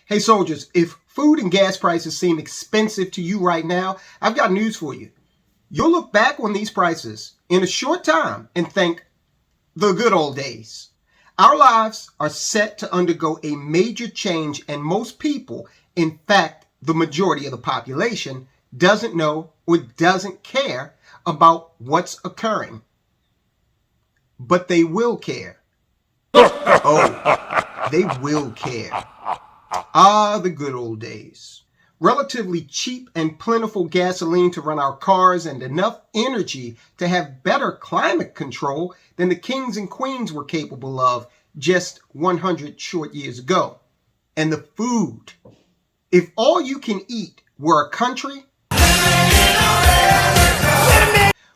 Hey soldiers, if food and gas prices seem expensive to you right now, I've got news for you. You'll look back on these prices in a short time and think, the good old days. Our lives are set to undergo a major change, and most people, in fact, the majority of the population, doesn't know or doesn't care about what's occurring. But they will care. Oh, they will care. Ah, the good old days. Relatively cheap and plentiful gasoline to run our cars and enough energy to have better climate control than the kings and queens were capable of just 100 short years ago. And the food. If all you can eat were a country,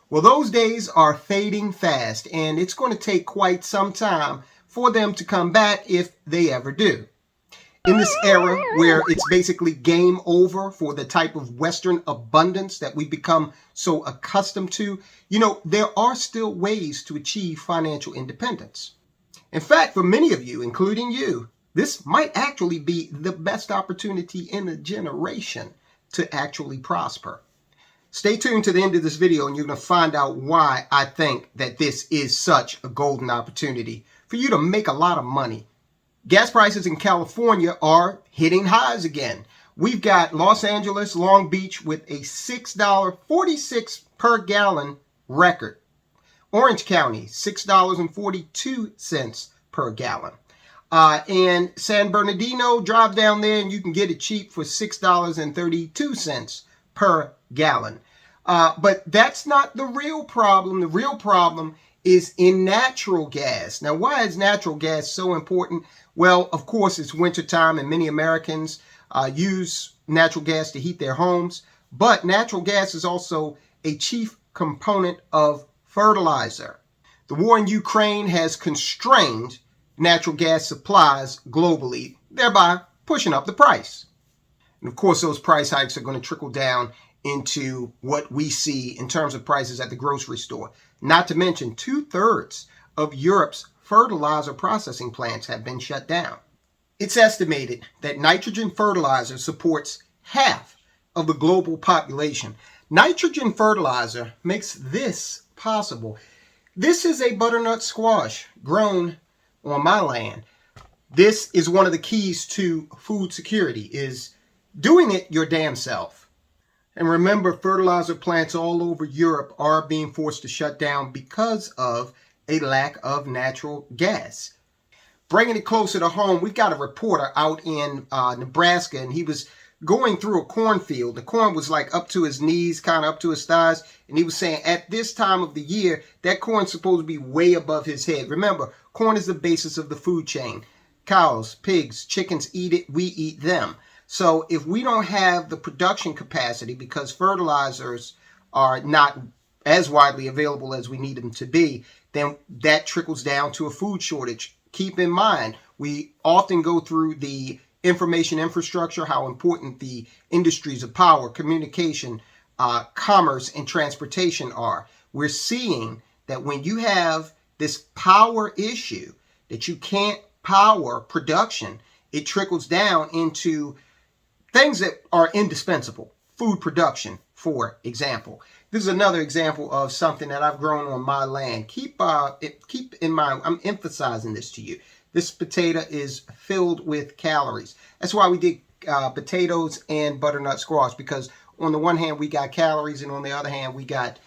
well, those days are fading fast, and it's going to take quite some time for them to come back if they ever do. In this era where it's basically game over for the type of Western abundance that we've become so accustomed to, there are still ways to achieve financial independence. In fact, for many of you, including you, this might actually be the best opportunity in a generation to actually prosper. Stay tuned to the end of this video and you're going to find out why I think that this is such a golden opportunity for you to make a lot of money. Gas prices in California are hitting highs again. We've got Los Angeles, Long Beach with a $6.46 per gallon record. Orange County, $6.42 per gallon. And San Bernardino, drive down there and you can get it cheap for $6.32 per gallon. But that's not the real problem. The real problem is in natural gas. Now, why is natural gas so important? Well, of course, it's wintertime and many Americans use natural gas to heat their homes. But natural gas is also a chief component of fertilizer. The war in Ukraine has constrained natural gas supplies globally, thereby pushing up the price. And of course, those price hikes are going to trickle down into what we see in terms of prices at the grocery store. Not to mention 2/3 of Europe's fertilizer processing plants have been shut down. It's estimated that nitrogen fertilizer supports half of the global population. Nitrogen fertilizer makes this possible. This is a butternut squash grown on my land. This is one of the keys to food security, is doing it your damn self. And remember, fertilizer plants all over Europe are being forced to shut down because of a lack of natural gas. Bringing it closer to home, we've got a reporter out in Nebraska, and he was going through a cornfield. The corn was like up to his knees, kind of up to his thighs, and he was saying at this time of the year, that corn's supposed to be way above his head. Remember, corn is the basis of the food chain. Cows, pigs, chickens eat it, we eat them. So if we don't have the production capacity because fertilizers are not as widely available as we need them to be, then that trickles down to a food shortage. Keep in mind, we often go through the information infrastructure, how important the industries of power, communication, commerce, and transportation are. We're seeing that when you have this power issue, that you can't power production, it trickles down into things that are indispensable. Food production, for example. This is another example of something that I've grown on my land. Keep in mind, I'm emphasizing this to you. This potato is filled with calories. That's why we did potatoes and butternut squash, because on the one hand, we got calories, and on the other hand, we got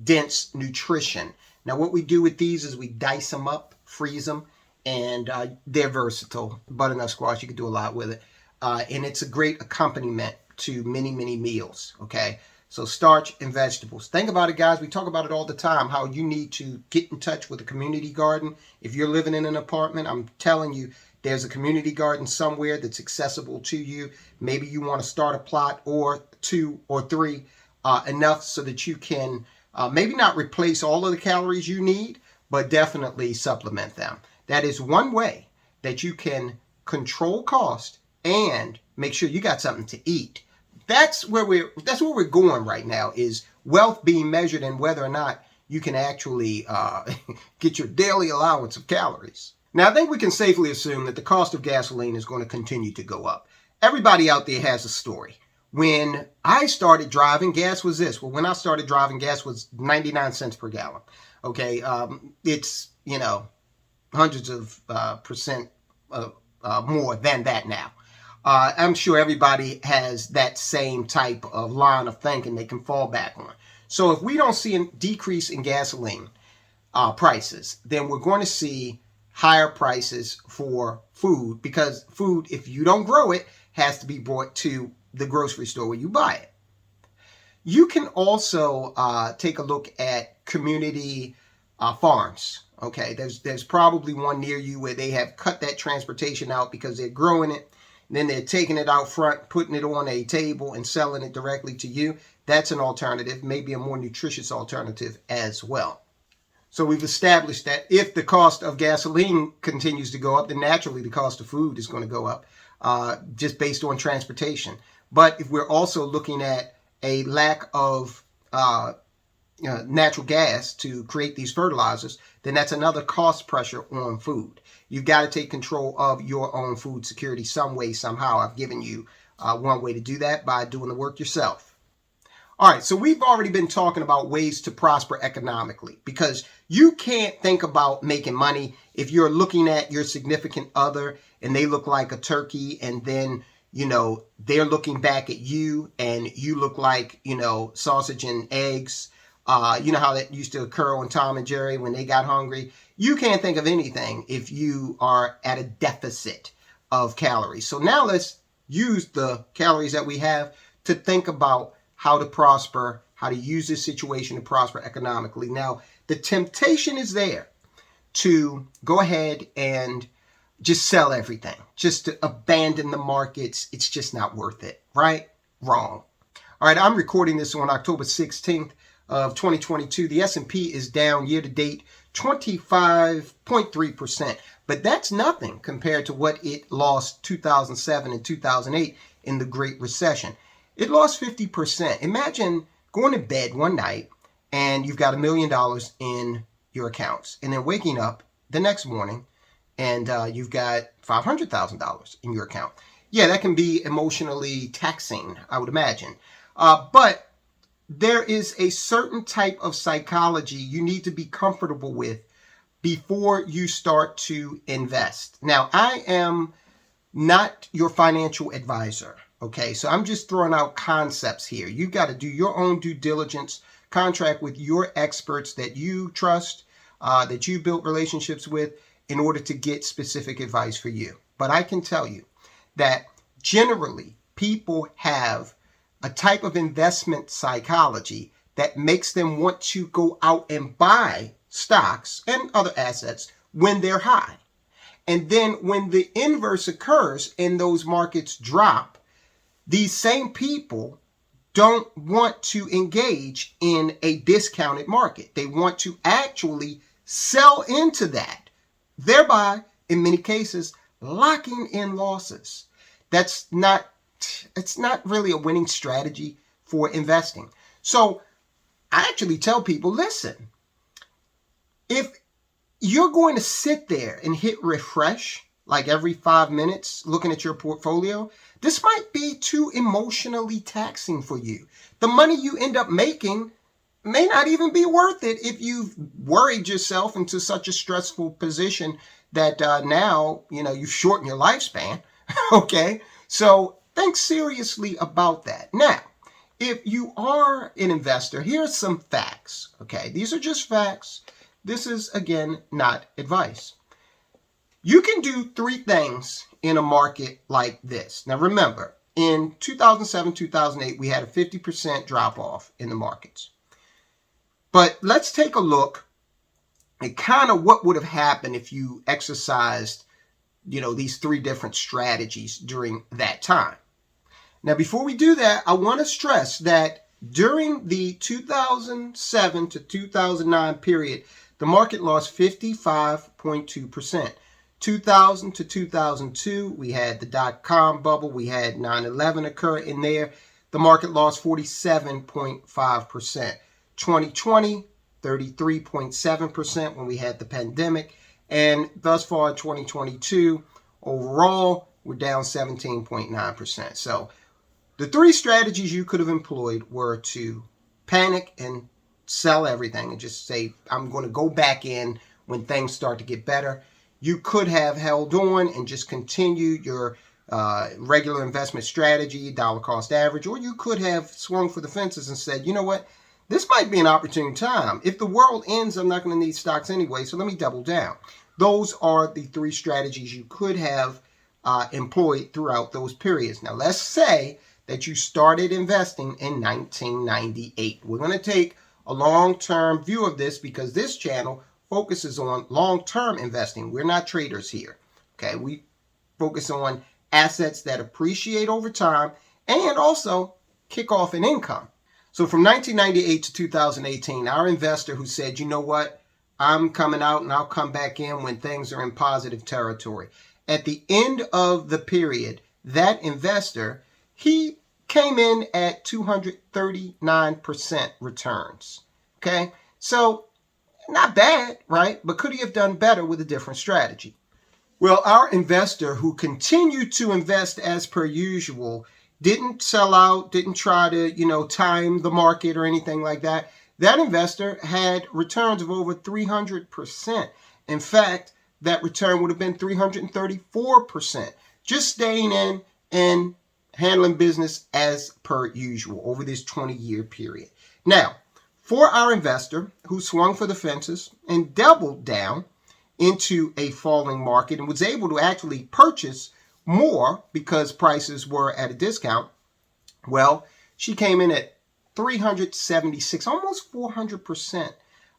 dense nutrition. Now, what we do with these is we dice them up, freeze them, and they're versatile. Butternut squash, you can do a lot with it. And it's a great accompaniment to many, many meals, okay? So starch and vegetables. Think about it, guys. We talk about it all the time, how you need to get in touch with a community garden. If you're living in an apartment, I'm telling you, there's a community garden somewhere that's accessible to you. Maybe you want to start a plot or 2 or 3, enough so that you can maybe not replace all of the calories you need, but definitely supplement them. That is one way that you can control cost and make sure you got something to eat. That's where we're going right now, is wealth being measured in whether or not you can actually get your daily allowance of calories. Now, I think we can safely assume that the cost of gasoline is going to continue to go up. Everybody out there has a story. When I started driving, gas was this. Well, when I started driving, gas was 99 cents per gallon. Okay, it's, hundreds of percent more than that now. I'm sure everybody has that same type of line of thinking they can fall back on. So if we don't see a decrease in gasoline prices, then we're going to see higher prices for food, because food, if you don't grow it, has to be brought to the grocery store where you buy it. You can also take a look at community farms. Okay, there's probably one near you where they have cut that transportation out because they're growing it. Then they're taking it out front, putting it on a table and selling it directly to you. That's an alternative, maybe a more nutritious alternative as well. So we've established that if the cost of gasoline continues to go up, then naturally the cost of food is going to go up just based on transportation. But if we're also looking at a lack of natural gas to create these fertilizers, then that's another cost pressure on food. You've got to take control of your own food security some way, somehow. I've given you one way to do that by doing the work yourself. All right, so we've already been talking about ways to prosper economically, because you can't think about making money if you're looking at your significant other and they look like a turkey, and then, they're looking back at you and you look like, sausage and eggs. You know how that used to occur on Tom and Jerry when they got hungry? You can't think of anything if you are at a deficit of calories. So now let's use the calories that we have to think about how to prosper, how to use this situation to prosper economically. Now, the temptation is there to go ahead and just sell everything, just to abandon the markets. It's just not worth it, right? Wrong. All right, I'm recording this on October 16th of 2022. The S&P is down year to date 25.3%, but that's nothing compared to what it lost 2007 and 2008 in the Great Recession. It lost 50%. Imagine going to bed one night and you've got $1 million in your accounts, and then waking up the next morning and you've got $500,000 in your account. Yeah, that can be emotionally taxing, I would imagine. But there is a certain type of psychology you need to be comfortable with before you start to invest. Now, I am not your financial advisor. Okay, so I'm just throwing out concepts here. You've got to do your own due diligence, contract with your experts that you trust, that you built relationships with, in order to get specific advice for you. But I can tell you that generally people have a type of investment psychology that makes them want to go out and buy stocks and other assets when they're high. And then when the inverse occurs and those markets drop, these same people don't want to engage in a discounted market. They want to actually sell into that, thereby, in many cases, locking in losses. It's not really a winning strategy for investing. So I actually tell people, listen, if you're going to sit there and hit refresh like every 5 minutes looking at your portfolio, this might be too emotionally taxing for you. The money you end up making may not even be worth it if you've worried yourself into such a stressful position that now, you've shortened your lifespan. Okay, so think seriously about that. Now, if you are an investor, here's some facts. Okay, these are just facts. This is, again, not advice. You can do 3 things in a market like this. Now, remember, in 2007, 2008, we had a 50% drop off in the markets. But let's take a look at kind of what would have happened if you exercised, these 3 different strategies during that time. Now, before we do that, I want to stress that during the 2007 to 2009 period, the market lost 55.2%. 2000 to 2002, we had the dot-com bubble. We had 9/11 occur in there. The market lost 47.5%. 2020, 33.7% when we had the pandemic. And thus far in 2022, overall, we're down 17.9%. So the three strategies you could have employed were to panic and sell everything and just say, I'm going to go back in when things start to get better. You could have held on and just continued your regular investment strategy, dollar cost average, or you could have swung for the fences and said, you know what, this might be an opportune time. If the world ends, I'm not going to need stocks anyway, so let me double down. Those are the three strategies you could have employed throughout those periods. Now, let's say that you started investing in 1998. We're going to take a long-term view of this because this channel focuses on long-term investing. We're not traders here. Okay, we focus on assets that appreciate over time and also kick off an income. So from 1998 to 2018, our investor who said, you know what, I'm coming out and I'll come back in when things are in positive territory. At the end of the period, that investor, he came in at 239% returns. Okay, so not bad, right? But could he have done better with a different strategy? Well, our investor who continued to invest as per usual didn't sell out, didn't try to, time the market or anything like that. That investor had returns of over 300%. In fact, that return would have been 334%, just staying in and handling business as per usual over this 20-year period. Now, for our investor who swung for the fences and doubled down into a falling market and was able to actually purchase more because prices were at a discount, well, she came in at 376, almost 400%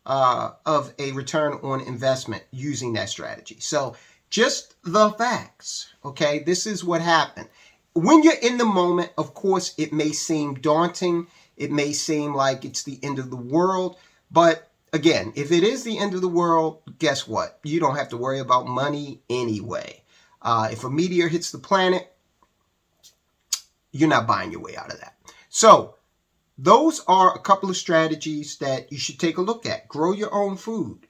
of a return on investment using that strategy. So just the facts, okay? This is what happened. When you're in the moment, of course, it may seem daunting. It may seem like it's the end of the world. But again, if it is the end of the world, guess what? You don't have to worry about money anyway. If a meteor hits the planet, you're not buying your way out of that. So those are a couple of strategies that you should take a look at. Grow your own food.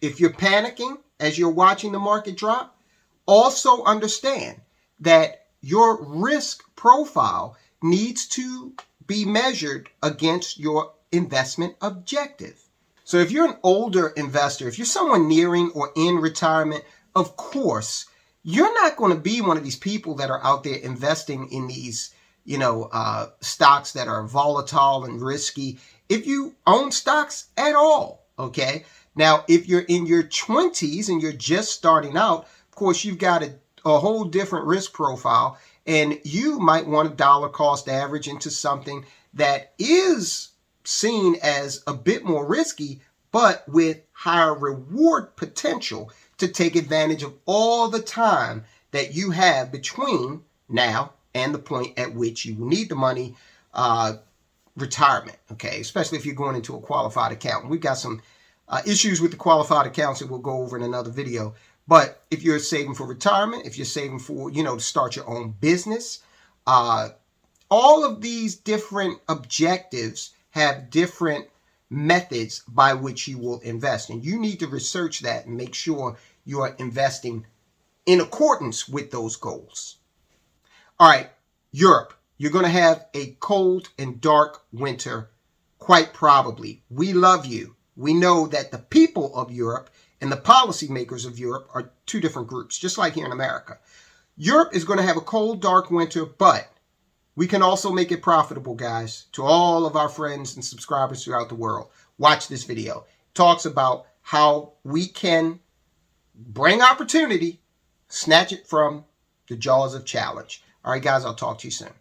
If you're panicking as you're watching the market drop, also understand that your risk profile needs to be measured against your investment objective. So if you're an older investor, if you're someone nearing or in retirement, of course, you're not going to be one of these people that are out there investing in these, stocks that are volatile and risky. If you own stocks at all, okay? Now, if you're in your 20s and you're just starting out, of course, you've got a whole different risk profile, and you might want a dollar cost average into something that is seen as a bit more risky, but with higher reward potential to take advantage of all the time that you have between now and the point at which you need the money, retirement, okay? Especially if you're going into a qualified account. We've got some issues with the qualified accounts that we'll go over in another video. But if you're saving for retirement, if you're saving for, to start your own business, all of these different objectives have different methods by which you will invest. And you need to research that and make sure you are investing in accordance with those goals. All right, Europe. You're going to have a cold and dark winter, quite probably. We love you. We know that the people of Europe and the policymakers of Europe are two different groups, just like here in America. Europe is going to have a cold, dark winter, but we can also make it profitable, guys. To all of our friends and subscribers throughout the world, watch this video. It talks about how we can bring opportunity, snatch it from the jaws of challenge. All right, guys, I'll talk to you soon.